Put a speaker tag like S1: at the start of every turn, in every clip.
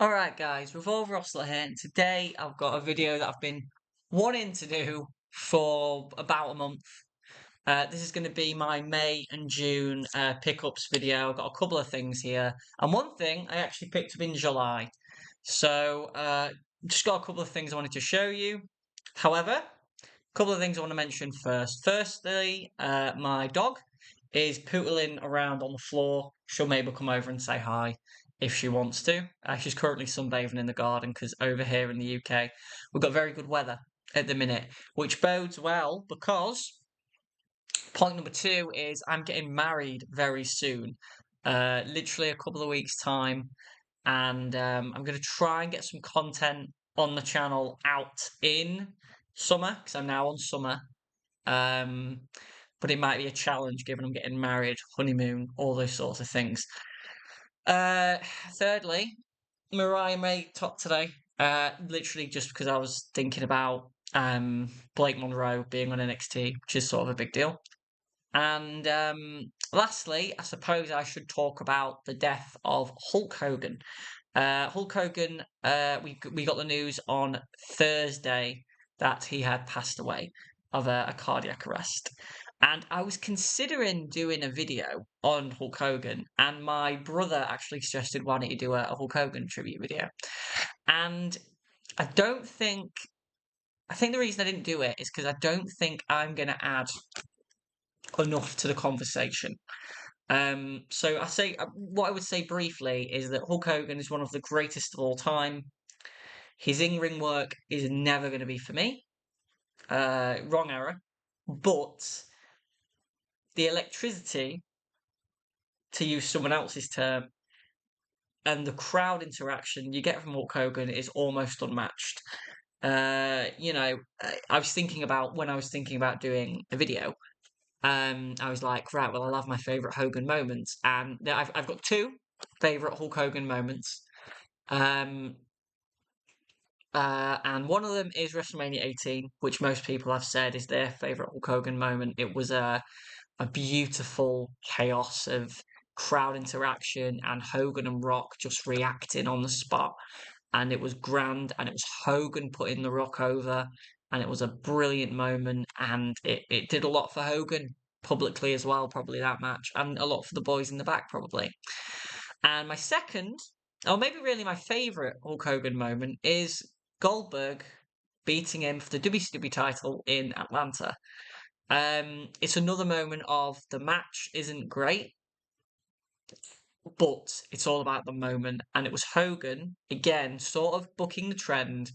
S1: Alright guys, Revolver Rostler here, and today I've got a video that I've been wanting to do for about a month. This is going to be my May and June pickups video. I've got a couple of things here, and one thing I actually picked up in July. So, just got a couple of things I wanted to show you. However, a couple of things I want to mention first. Firstly, my dog is pootling around on the floor. She'll maybe come over and say hi if she wants to. She's currently sunbathing in the garden because over here in the UK, we've got very good weather at the minute, which bodes well because point number two is I'm getting married very soon, literally a couple of weeks' time, and I'm going to try and get some content on the channel out in summer because I'm now on summer. Um, but it might be a challenge given I'm getting married, honeymoon, all those sorts of things. Uh, Thirdly, Mariah May top today. Literally just because I was thinking about Blake Monroe being on NXT, which is sort of a big deal. And lastly, I suppose I should talk about the death of Hulk Hogan. Hulk Hogan, we got the news on Thursday that he had passed away of a cardiac arrest. And I was considering doing a video on Hulk Hogan, and my brother actually suggested, why don't you do a Hulk Hogan tribute video? And I don't think, I think the reason I didn't do it is because I don't think I'm going to add enough to the conversation. So what I would say briefly is that Hulk Hogan is one of the greatest of all time. His in-ring work is never going to be for me. Wrong error. But the electricity, to use someone else's term, and the crowd interaction you get from Hulk Hogan is almost unmatched. I was thinking about when I was thinking about doing a video. I was like, right, well, I love my favourite Hogan moments, and I've got two favourite Hulk Hogan moments. And one of them is WrestleMania 18, which most people have said is their favourite Hulk Hogan moment. It was a beautiful chaos of crowd interaction and Hogan and Rock just reacting on the spot. And it was grand, and it was Hogan putting the Rock over, and it was a brilliant moment, and it did a lot for Hogan publicly as well, probably that match, and a lot for the boys in the back, probably. And my second, or maybe really my favourite Hulk Hogan moment is Goldberg beating him for the WCW title in Atlanta. It's another moment of the match isn't great, but it's all about the moment. And it was Hogan, again, sort of bucking the trend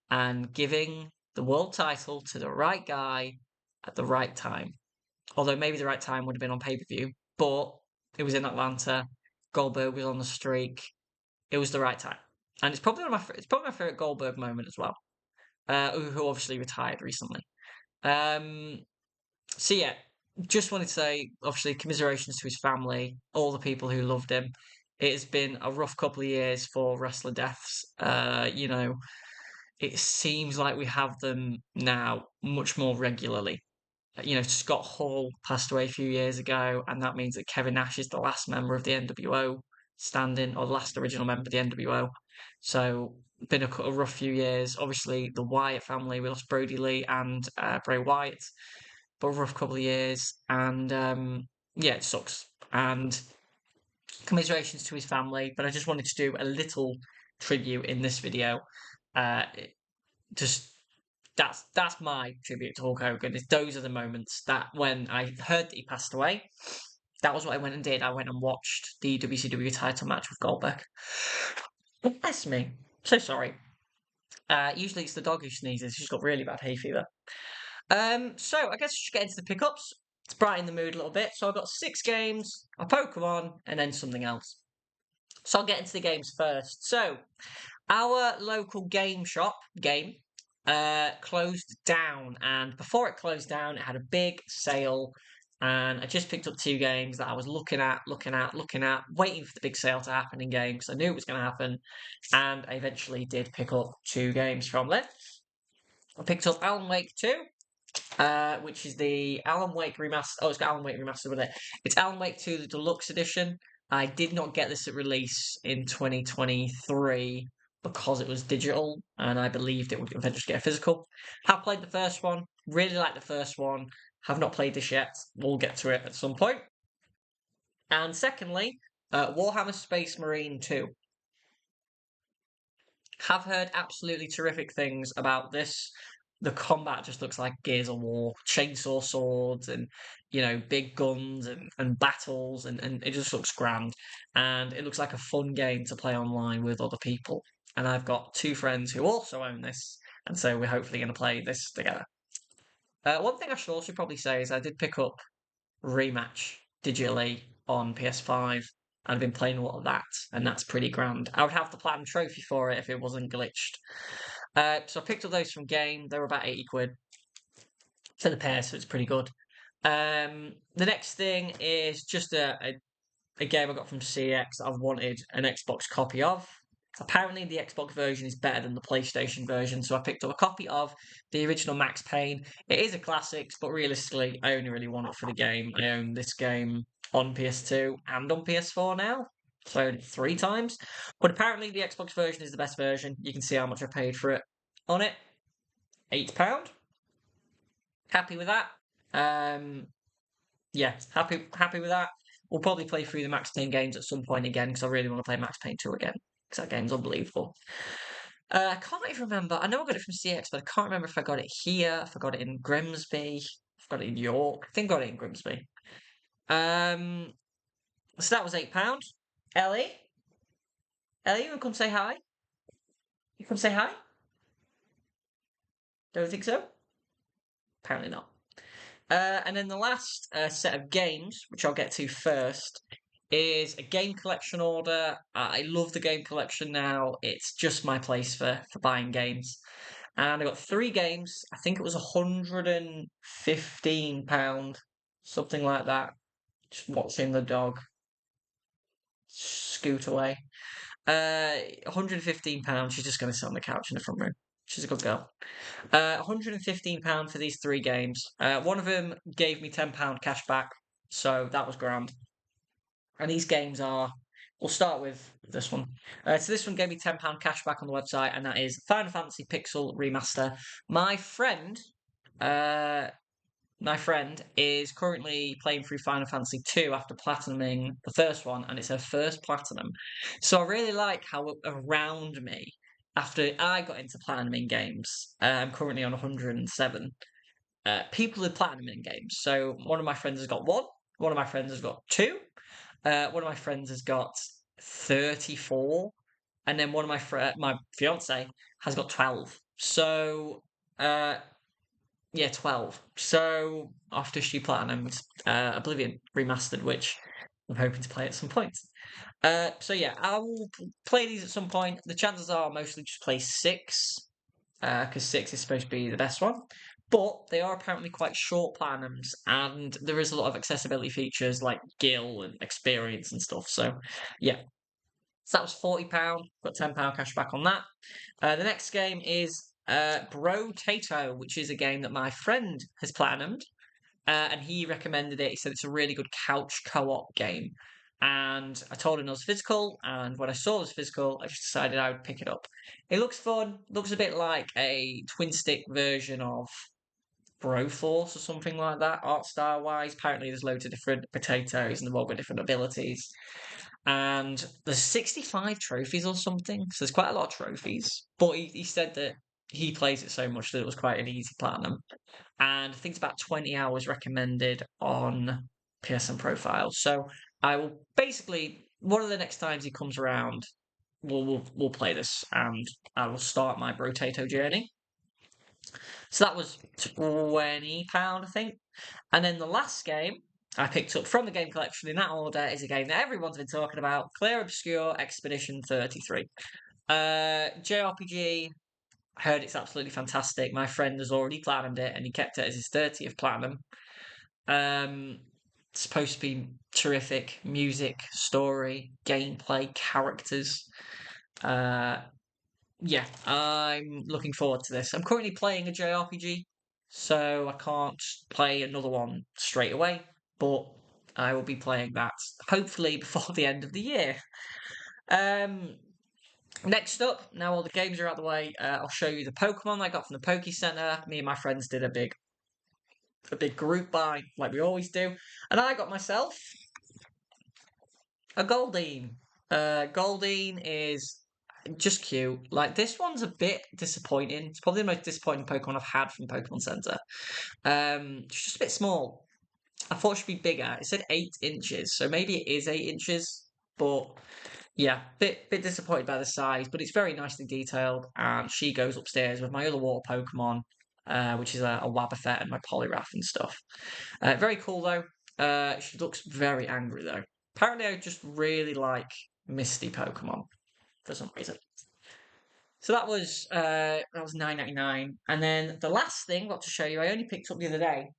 S1: and giving the world title to the right guy at the right time. Although maybe the right time would have been on pay-per-view, but it was in Atlanta. Goldberg was on the streak. It was the right time. And it's probably my favorite Goldberg moment as well. Who obviously retired recently. So yeah, just wanted to say, obviously, commiserations to his family, all the people who loved him. It has been a rough couple of years for wrestler deaths. It seems like we have them now much more regularly. Scott Hall passed away a few years ago, and that means that Kevin Nash is the last member of the NWO standing, or the last original member of the NWO. So, been a rough few years. Obviously, the Wyatt family, we lost Brody Lee and Bray Wyatt, but a rough couple of years, and yeah, it sucks. And commiserations to his family, but I just wanted to do a little tribute in this video. Uh, just that's my tribute to Hulk Hogan. Those are the moments that when I heard that he passed away, that was what I went and did. I went and watched the WCW title match with Goldberg. Bless me. So sorry. Usually it's the dog who sneezes. She's got really bad hay fever. So I guess we should get into the pickups to brighten the mood a little bit. So I've got 6 games, a Pokemon, and then something else. So I'll get into the games first. So our local game shop, closed down, and before it closed down, it had a big sale, and I just picked up 2 games that I was looking at, waiting for the big sale to happen in games. I knew it was going to happen, and I eventually did pick up 2 games from there. I picked up Alan Wake 2, which is the Alan Wake remaster. Oh, it's got Alan Wake remastered with it. It's Alan Wake 2, the deluxe edition. I did not get this at release in 2023 because it was digital, and I believed it would eventually get a physical. Have played the first one, really like the first one. Have not played this yet. We'll get to it at some point. And secondly, Warhammer Space Marine 2. Have heard absolutely terrific things about this. The combat just looks like Gears of War, chainsaw swords and big guns and battles and it just looks grand. And it looks like a fun game to play online with other people. And I've got two friends who also own this, and so we're hopefully going to play this together. One thing I should also probably say is I did pick up Rematch digitally on PS5. And I've been playing a lot of that, and that's pretty grand. I would have the platinum trophy for it if it wasn't glitched. So I picked up those from Game. They were about 80 quid for the pair, so it's pretty good. The next thing is just a game I got from CX I've wanted an Xbox copy of. Apparently, the Xbox version is better than the PlayStation version, so I picked up a copy of the original Max Payne. It is a classic, but realistically, I only really want it for the game. I own this game on PS2 and on PS4 now, so I owned it 3 times. But apparently, the Xbox version is the best version. You can see how much I paid for it on it. £8. Happy with that. Yeah, happy with that. We'll probably play through the Max Payne games at some point again because I really want to play Max Payne 2 again because that game's unbelievable. I can't even remember. I know I got it from CX, but I can't remember if I got it here, if I got it in Grimsby, if I got it in York. I think I got it in Grimsby. So that was £8. Ellie, you want to come say hi? You come say hi? Don't think so? Apparently not. And then the last set of games, which I'll get to first, is a game collection order. I love the game collection now. It's just my place for buying games. And I got 3 games. I think it was £115, something like that. Just watching the dog scoot away. £115. She's just going to sit on the couch in the front room. She's a good girl. £115 for these 3 games. One of them gave me £10 cash back, so that was grand. And these games are. We'll start with this one. So this one gave me £10 cash back on the website, and that is Final Fantasy Pixel Remaster. My friend, is currently playing through Final Fantasy 2 after platinuming the first one, and it's her first platinum. So I really like how around me, after I got into platinuming games, I'm currently on 107. People are platinuming games. So one of my friends has got 1, one of my friends has got 2, one of my friends has got 34, and then one of my fiance has got 12. So yeah, 12. So after she platinumed Oblivion Remastered, which I'm hoping to play at some point. So yeah, I will play these at some point. The chances are I'll mostly just play 6, because 6 is supposed to be the best one. But they are apparently quite short platinums, and there is a lot of accessibility features like Gil and experience and stuff. So yeah. So that was £40. Got £10 cash back on that. The next game is Bro Tato, which is a game that my friend has platinumed, and he recommended it. He said it's a really good couch co-op game. And I told him it was physical, and when I saw it was physical, I just decided I would pick it up. It looks fun. Looks a bit like a twin stick version of Broforce or something like that, art style wise. Apparently, there's loads of different potatoes and they've all got different abilities. And there's 65 trophies or something, so there's quite a lot of trophies. But he said that he plays it so much that it was quite an easy platinum. And I think it's about 20 hours recommended on PSN Profile. So I will basically, one of the next times he comes around, we'll play this, and I will start my Brotato journey. So that was £20, I think. And then the last game I picked up from the game collection in that order is a game that everyone's been talking about, Clear Obscure Expedition 33. JRPG, I heard it's absolutely fantastic. My friend has already platinumed it, and he kept it as his 30th platinum. It's supposed to be terrific music, story, gameplay, characters. Yeah, I'm looking forward to this. I'm currently playing a JRPG, so I can't play another one straight away, but I will be playing that hopefully before the end of the year. Next up, now all the games are out of the way, I'll show you the Pokemon I got from the Poke Center. Me and my friends did a big group buy, like we always do, and I got myself a Goldeen. Goldeen is just cute. Like, this one's a bit disappointing. It's probably the most disappointing Pokemon I've had from Pokemon Center. It's just a bit small. I thought it should be bigger. It said 8 inches, so maybe it is 8 inches, but yeah, bit disappointed by the size, but it's very nicely detailed. And she goes upstairs with my other water Pokemon, which is a Wabafet and my Poliwrath and stuff. Very cool though. She looks very angry though. Apparently, I just really like Misty Pokemon for some reason. So that was $9.99, and then the last thing I've got to show you, I only picked up the other day.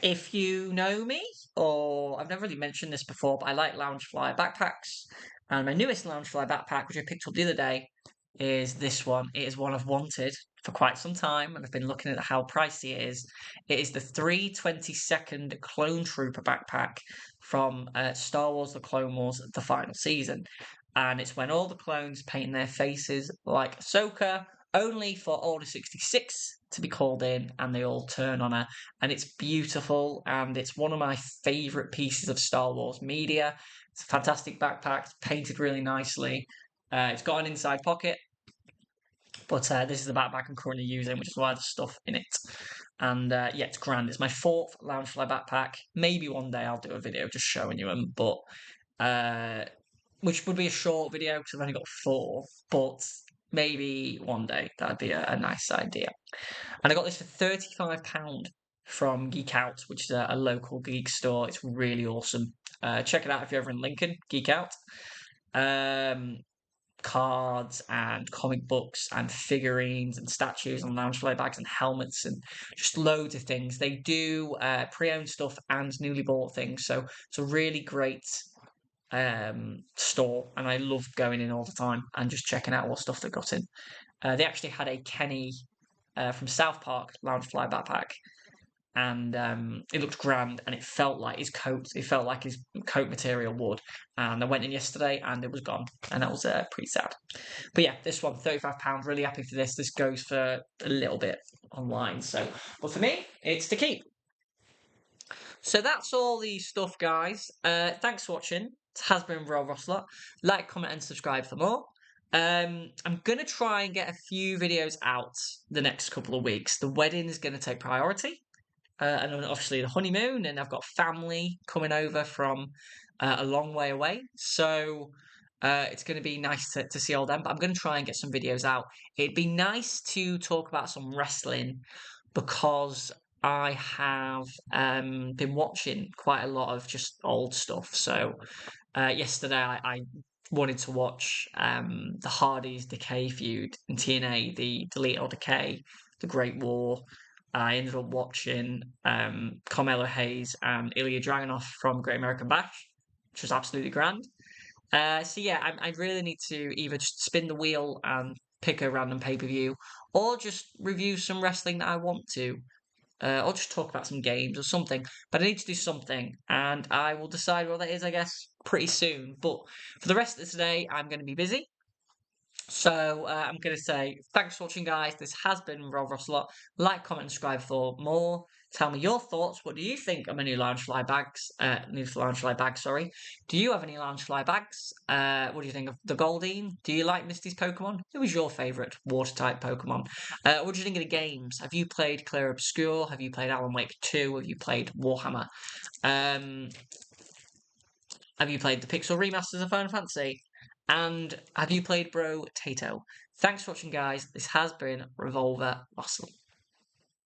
S1: If you know me, or I've never really mentioned this before, but I like Loungefly backpacks. And my newest Loungefly backpack, which I picked up the other day, is this one. It is one I've wanted for quite some time, and I've been looking at how pricey it is. It is the 3/22nd Clone Trooper backpack from Star Wars The Clone Wars, the final season. And it's when all the clones paint their faces like Ahsoka, only for Order 66 to be called in, and they all turn on her. And it's beautiful, and it's one of my favourite pieces of Star Wars media. It's a fantastic backpack, it's painted really nicely. It's got an inside pocket, but this is the backpack I'm currently using, which is why there's stuff in it. And yeah, it's grand. It's my 4th Loungefly backpack. Maybe one day I'll do a video just showing you them, but which would be a short video because I've only got 4. But maybe one day that'd be a nice idea. And I got this for £35 from Geek Out, which is a local geek store. It's really awesome. Check it out if you're ever in Lincoln. Geek Out. Cards and comic books and figurines and statues and Loungefly bags and helmets and just loads of things. They do pre-owned stuff and newly bought things. So it's a really great store, and I love going in all the time and just checking out what stuff they got in. They actually had a Kenny from South Park Loungefly backpack, and it looked grand, and it felt like his coat. It felt like his coat material would. And I went in yesterday, and it was gone, and that was pretty sad. But yeah, this one, £35. Really happy for this. This goes for a little bit online. So, but for me, it's to keep. So that's all the stuff, guys. Thanks for watching. It has been Royal Rosslot. Like, comment, and subscribe for more. I'm going to try and get a few videos out the next couple of weeks. The wedding is going to take priority. And then obviously the honeymoon, and I've got family coming over from a long way away. So it's going to be nice to see all them. But I'm going to try and get some videos out. It'd be nice to talk about some wrestling because I have been watching quite a lot of just old stuff. So yesterday I wanted to watch the Hardys Decay feud in TNA, the Delete or Decay, the Great War. I ended up watching Carmelo Hayes and Ilya Dragunov from Great American Bash, which was absolutely grand. So yeah, I really need to either just spin the wheel and pick a random pay-per-view, or just review some wrestling that I want to, or just talk about some games or something. But I need to do something, and I will decide what that is, I guess, pretty soon. But for the rest of today, I'm going to be busy. So I'm going to say thanks for watching, guys. This has been Rob Rosslot. Like, comment, and subscribe for more. Tell me your thoughts. What do you think of my new Loungefly bags? New Loungefly bags, sorry. Do you have any Loungefly bags? What do you think of the Goldeen? Do you like Misty's Pokemon? Who was your favourite Water-type Pokemon? What do you think of the games? Have you played Clear Obscure? Have you played Alan Wake 2? Have you played Warhammer? Have you played the Pixel remasters of Final Fantasy? And have you played Bro Tato? Thanks for watching, guys. This has been Revolver Russell.